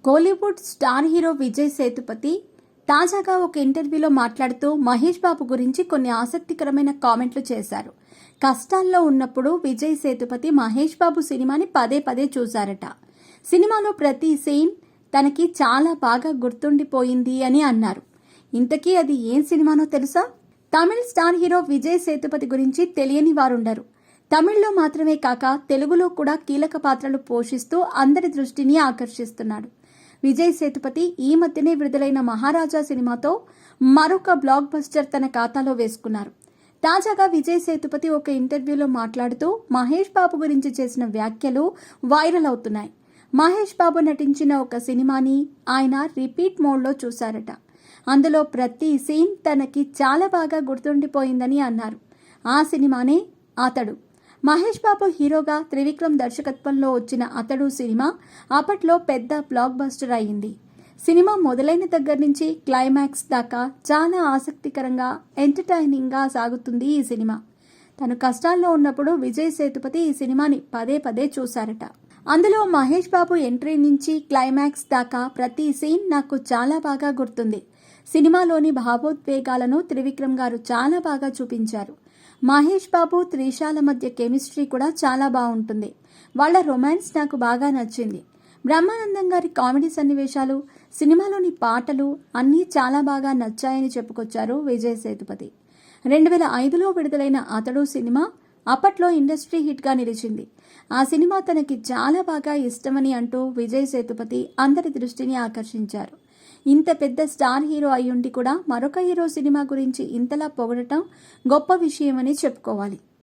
Kollywood star hero Vijay Sethupathi తాజాగా ఒక ఇంటర్వ్యూలో మాట్లాడుతూ మహేష్ బాబు గురించి కొన్ని ఆసక్తికరమైన కామెంట్లు చేశారు. కష్టాల్లో ఉన్నప్పుడు విజయ్ సేతుపతి మహేష్ బాబు సినిమాని పదే పదే చూశారట. సినిమాలో ప్రతి సీన్ తనకి చాలా బాగా గుర్తుండిపోయింది అని అన్నారు. ఇంతకీ అది ఏం సినిమానో తెలుసా? తమిళ స్టార్ హీరో విజయ్ సేతుపతి గురించి తెలియని వారుండరు. తమిళ్లో మాత్రమే కాక తెలుగులో కూడా కీలక పాత్రలు పోషిస్తూ అందరి దృష్టిని ఆకర్షిస్తున్నాడు. విజయ్ సేతుపతి ఈ మధ్యనే విడుదలైన మహారాజా సినిమాతో మరొక బ్లాక్ బస్టర్ తన ఖాతాలో వేసుకున్నారు. తాజాగా విజయ్ సేతుపతి ఒక ఇంటర్వ్యూలో మాట్లాడుతూ మహేష్ బాబు గురించి చేసిన వ్యాఖ్యలు వైరల్ అవుతున్నాయి. మహేష్ బాబు నటించిన ఒక సినిమాని ఆయన రిపీట్ మోడ్లో చూశారట. అందులో ప్రతి సీన్ తనకి చాలా బాగా గుర్తుండిపోయిందని అన్నారు. ఆ సినిమానే అతడు. మహేష్ బాబు హీరోగా త్రివిక్రమ్ దర్శకత్వంలో వచ్చిన అతడు సినిమా అప్పట్లో పెద్ద బ్లాక్ బస్టర్ అయింది. సినిమా మొదలైన దగ్గర నుంచి క్లైమాక్స్ దాకా చాలా ఆసక్తికరంగా ఎంటర్టైనింగ్గా సాగుతుంది ఈ సినిమా. తను కష్టాల్లో ఉన్నప్పుడు విజయ్ సేతుపతి ఈ సినిమాని పదే పదే చూశారట. అందులో మహేష్ బాబు ఎంట్రీ నుంచి క్లైమాక్స్ దాకా ప్రతి సీన్ నాకు చాలా బాగా గుర్తుంది. సినిమాలోని భావోద్వేగాలను త్రివిక్రమ్ గారు చాలా బాగా చూపించారు. మహేష్ బాబు త్రిషాల మధ్య కెమిస్ట్రీ కూడా చాలా బాగుంటుంది. వాళ్ళ రొమాన్స్ నాకు బాగా నచ్చింది. బ్రహ్మానందం గారి కామెడీ సన్నివేశాలు, సినిమాలోని పాటలు అన్నీ చాలా బాగా నచ్చాయని చెప్పుకొచ్చారు విజయ్ సేతుపతి. 2005లో విడుదలైన అతడు సినిమా అప్పట్లో ఇండస్ట్రీ హిట్గా నిలిచింది. ఆ సినిమా తనకి చాలా బాగా ఇష్టమని అంటూ విజయ్ సేతుపతి అందరి దృష్టిని ఆకర్షించారు. ఇంత పెద్ద స్టార్ హీరో అయ్యుండి కూడా మరొక హీరో సినిమా గురించి ఇంతలా పొగడటం గొప్ప విషయమని చెప్పుకోవాలి.